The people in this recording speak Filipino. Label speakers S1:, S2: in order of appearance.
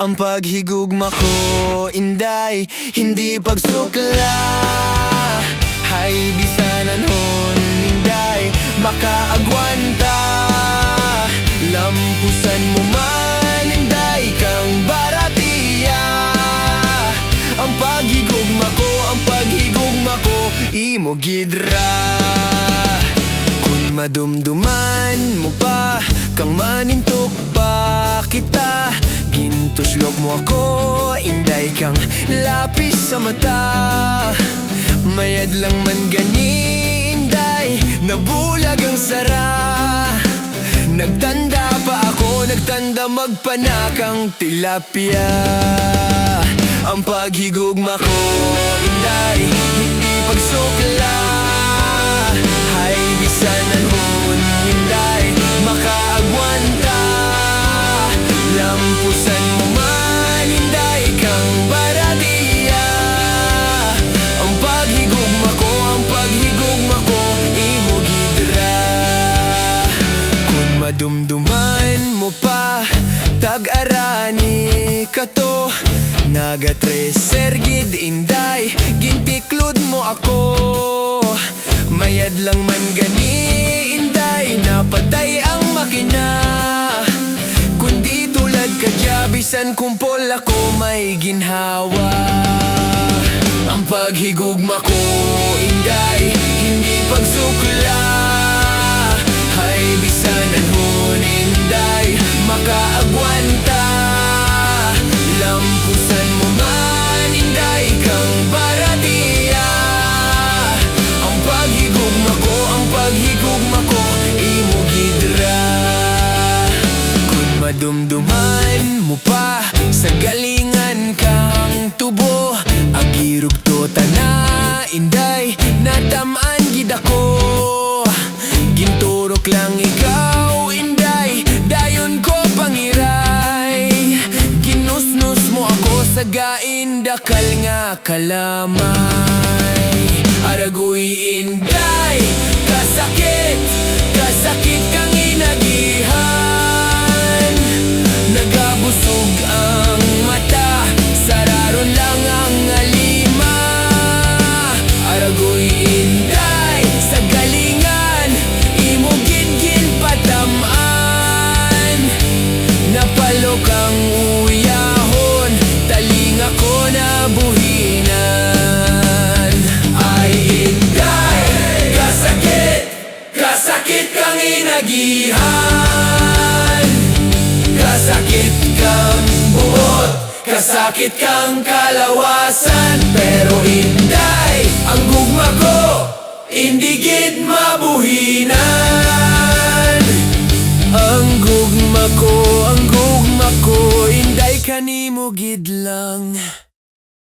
S1: Ang paghigugma ko, inday, hindi pagsukla. Hay bisanan hon, inday, makaagwanta. Lampusan mo man, inday, kang baratiya. Ang paghigugma ko, imo gidra. Kung madumduman mo pa, kang manintok pa kita. Gintuslog mo ako, inday kang lapis sa mata. Mayad lang man gani, inday, nabulag ang sara. Nagtanda pa ako, nagtanda magpanakang tilapia. Ang paghigugma ko, inday, hindi pagsukla. Hay bisanan hon, inday, makaagwanta. Lampusan mo man, inday, kang baradiya. Ang paghigugma ko, imo gidra. Kung madumduman mo pa, tag-arani ka to. Nagatreser gid, inday, gintiklod mo ako. Mayad lang man gani, inday, napatay ang makina. Kundi tulad ka bisan kumpol ako may ginhawa. Ang paghigugma ko, inday, hindi pagsukla. Hay bisanan hon, inday, makaagwanta. Lampusan mo man, inday, kang baratiya. Ang paghigugma ko, imo gidra. Kung madumduman mo pa, sa galingan kang tubo. Agirog to tana, inday, natamaan gid ako. Ginturok lang ikaw, inday, dayon ko pangiray. Ginusnus mo ako sa gaindakal nga kalamay. Aragoy, inday, kasakit, kasakit kang inagihan. Nagabusog ang mata, sararon lang ang alima. Aragoy, inday, sa galingan, imo gin patamaan. Napalok ang uyahon, talinga ko na buhinan. Ay inday, kasakit, kasakit kang inagihan. Kasakit kang buot, kasakit kang kalawasan. Pero inday, ang gugma ko, hindi gid mabuhinan. Ang gugma ko, inday, kanimo gid lang.